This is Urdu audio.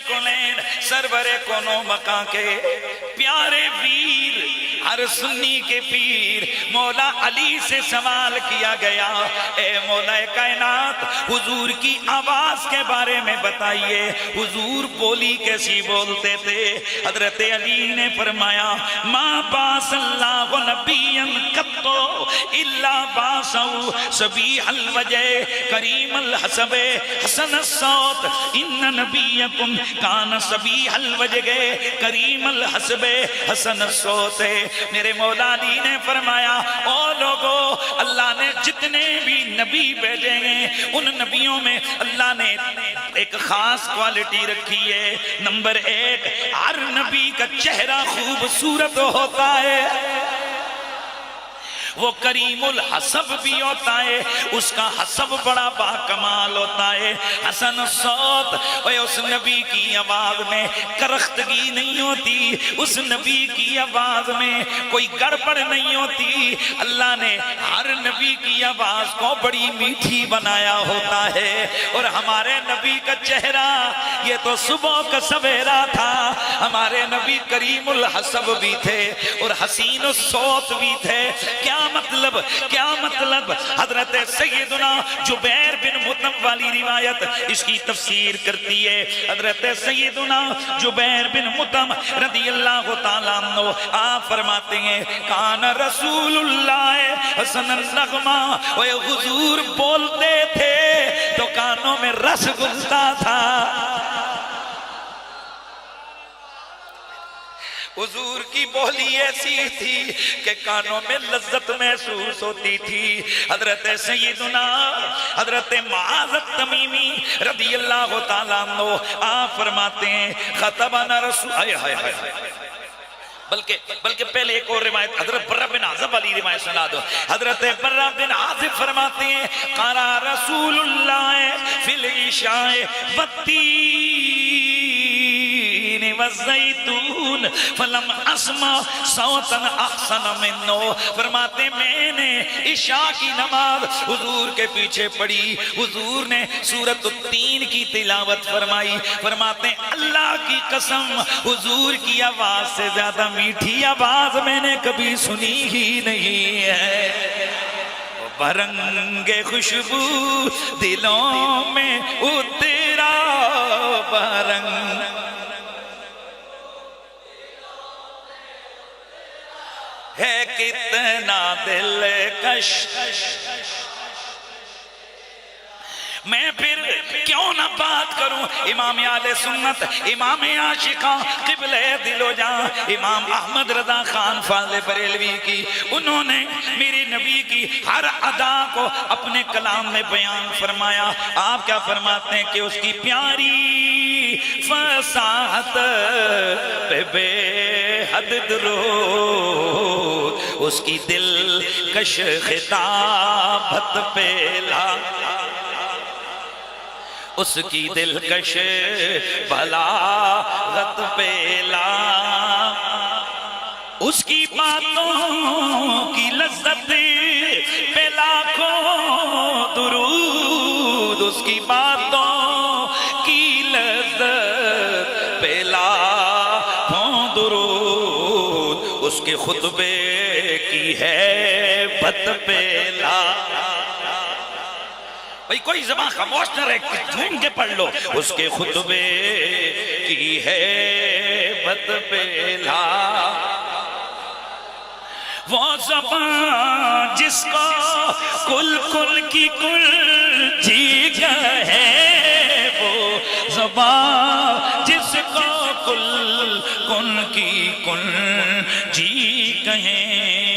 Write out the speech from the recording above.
کلین سرور کونو مکان کے پیارے ویر ہر سنی کے پیر مولا علی سے سوال کیا گیا، اے مولا کائنات حضور کی آواز کے بارے میں بتائیے، حضور بولی کیسی بولتے تھے؟ حضرت علی نے فرمایا ما باس اللہ نبیا قط الا باسو صبیح الوجہ کریم الحسب حسن الصوت ان نبیکم کان صبیح الوجہ کریم الحسب حسن الصوت۔ میرے مولا علی نے فرمایا او لوگو، اللہ نے جتنے بھی نبی بھیجے ہیں ان نبیوں میں اللہ نے ایک خاص کوالٹی رکھی ہے۔ نمبر 1، ہر نبی کا چہرہ خوبصورت ہوتا ہے، وہ کریم الحسب بھی ہوتا ہے، اس کا حسب بڑا باکمال ہوتا ہے، حسن الصوت۔ اس نبی کی آواز میں کرختگی نہیں ہوتی، اس نبی کی آواز میں کوئی گڑبڑ نہیں ہوتی۔ اللہ نے ہر نبی کی آواز کو بڑی میٹھی بنایا ہوتا ہے، اور ہمارے نبی کا چہرہ یہ تو صبح کا سویرا تھا، ہمارے نبی کریم الحسب بھی تھے اور حسین الصوت بھی تھے۔ کیا مطلب؟ حضرت سیدنا جبیر بن مطعم والی روایت اس کی تفسیر کرتی ہے۔ حضرت سیدنا جبیر بن مطعم رضی اللہ تعالیٰ عنہ آپ فرماتے ہیں کان رسول اللہ حسن النغمہ، وہ حضور بولتے تھے تو کانوں میں رس گھلتا تھا۔ حضور کی بولی ایسی تھی کہ کانوں میں لذت محسوس ہوتی تھی۔ حضرت سیدنا حضرت معاذ التمیمی رضی اللہ تعالیٰ عنہ آپ فرماتے ہیں خطبنا رسول بلکہ پہلے ایک اور روایت حضرت برہ بن عازب والی روایت سنا دو۔ حضرت برہ بن عازب فرماتے ہیں قرأ رسول اللہ فی العشاء والتین والزیتون فلم اسمع صوتا احسن منو۔ فرماتے میں نے عشاء کی نماز حضور کے پیچھے پڑھی، حضور نے سورۃ التین کی تلاوت فرمائی۔ فرماتے اللہ کی قسم حضور کی آواز سے زیادہ میٹھی آواز میں نے کبھی سنی ہی نہیں ہے۔ برنگ خوشبو دلوں میں اترا، برنگ ہے کتنا دلکش۔ میں پھر کیوں نہ بات کروں امام اہل سنت، امام عاشقاں، قبلہ دل و جاں امام احمد رضا خان فاضل بریلوی کی۔ انہوں نے میری نبی کی ہر ادا کو اپنے کلام میں بیان فرمایا۔ آپ کیا فرماتے ہیں کہ اس کی پیاری فصاحت پہ بے حد درود، اس کی دلکش خطابت پہ لا، اس کی دلکش بلاغت پہ لا، اس کی باتوں کی لذت پہ لاکھوں درود، اس کی باتوں کی لذت پہ لاکھوں درود، اس کے خطبے کی ہیبت پہ لا۔ بھئی کوئی زبان خاموش نہ رہے، جھوم کے پڑھ لو۔ اس کے خطبے کی ہیبت پہ لا، وہ زبان جس کو کل کل کی کل جی ہے، وہ زبان جس کو کل کل کی کل جی کہیں،